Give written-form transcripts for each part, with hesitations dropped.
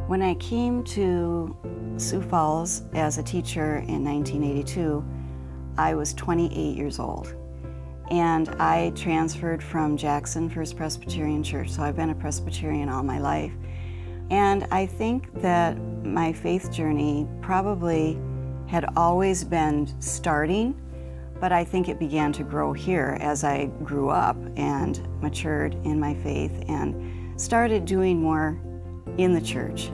When I came to Sioux Falls as a teacher in 1982, I was 28 years old. And I transferred from Jackson First Presbyterian Church, so I've been a Presbyterian all my life. And I think that my faith journey probably had always been starting, but I think it began to grow here as I grew up and matured in my faith and started doing more in the church.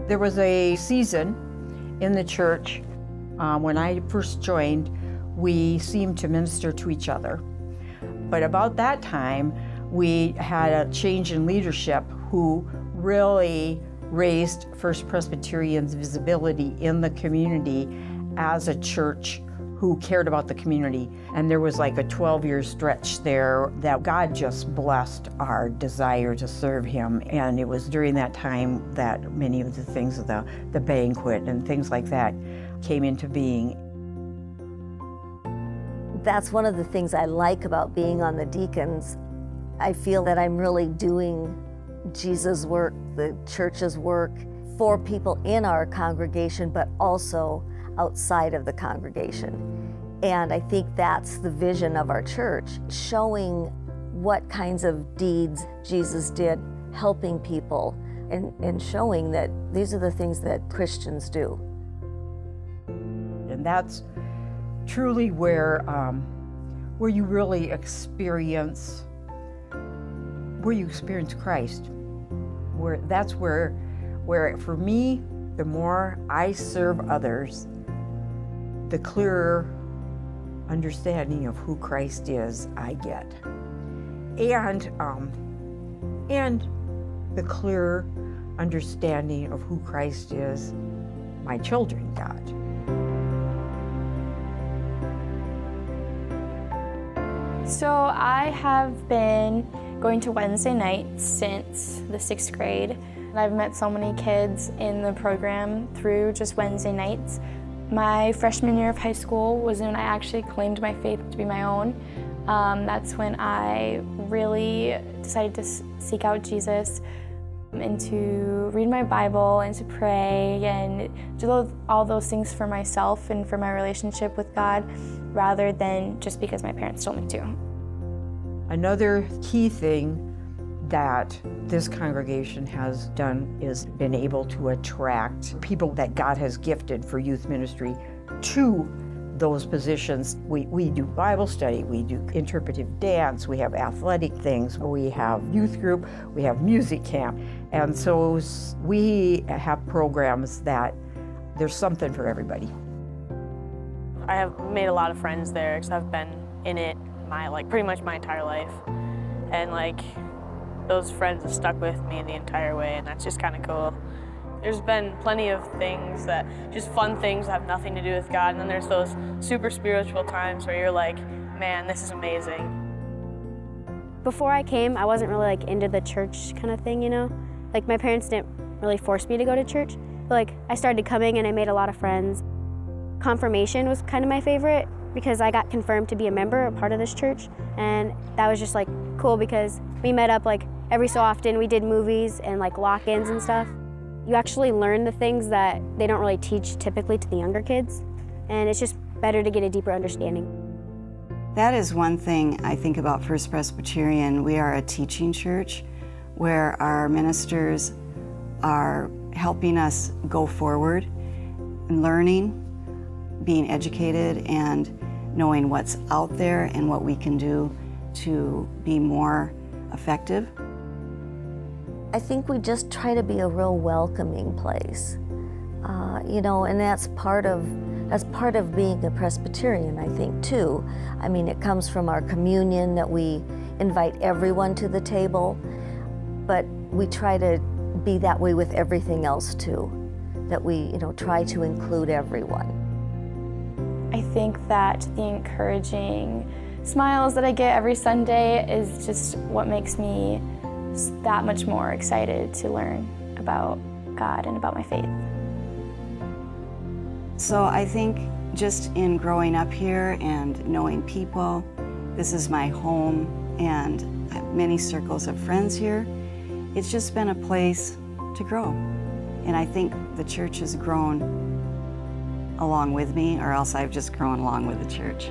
There was a season in the church when I first joined, we seemed to minister to each other. But about that time, we had a change in leadership who really raised First Presbyterian's visibility in the community as a church who cared about the community. And there was like a 12-year stretch there that God just blessed our desire to serve Him. And it was during that time that many of the things of the banquet and things like that came into being. That's one of the things I like about being on the Deacons. I feel that I'm really doing Jesus' work, the church's work, for people in our congregation, but also outside of the congregation. And I think that's the vision of our church, showing what kinds of deeds Jesus did, helping people, and showing that these are the things that Christians do. And that's truly where you really experience, Christ. That's where for me, the more I serve others, the clearer understanding of who Christ is I get, and the clearer understanding of who Christ is my children got. So I have been going to Wednesday nights since the 6th grade. I've met so many kids in the program through just Wednesday nights. My freshman year of high school was when I actually claimed my faith to be my own. That's when I really decided to seek out Jesus and to read my Bible and to pray and do all those things for myself and for my relationship with God, rather than just because my parents told me to. Another key thing that this congregation has done is been able to attract people that God has gifted for youth ministry to those positions. We do Bible study, we do interpretive dance, we have athletic things, we have youth group, we have music camp. And so we have programs that there's something for everybody. I have made a lot of friends there because I've been in it pretty much my entire life. And those friends have stuck with me the entire way, and that's just kind of cool. There's been plenty of things just fun things that have nothing to do with God, and then there's those super spiritual times where you're like, man, this is amazing. Before I came, I wasn't really into the church kind of thing, you know? My parents didn't really force me to go to church, but I started coming and I made a lot of friends. Confirmation was kind of my favorite because I got confirmed to be a member, a part of this church, and that was just cool because we met up every so often. We did movies and lock-ins and stuff. You actually learn the things that they don't really teach typically to the younger kids, and it's just better to get a deeper understanding. That is one thing I think about First Presbyterian. We are a teaching church where our ministers are helping us go forward, learning, being educated, and knowing what's out there and what we can do to be more effective. I think we just try to be a real welcoming place, and that's part of being a Presbyterian, I think, too. I mean, it comes from our communion that we invite everyone to the table, but we try to be that way with everything else, too, that we, try to include everyone. I think that the encouraging smiles that I get every Sunday is just what makes me that much more excited to learn about God and about my faith. So I think just in growing up here and knowing people, this is my home, and many circles of friends here. It's just been a place to grow. And I think the church has grown along with me, or else I've just grown along with the church.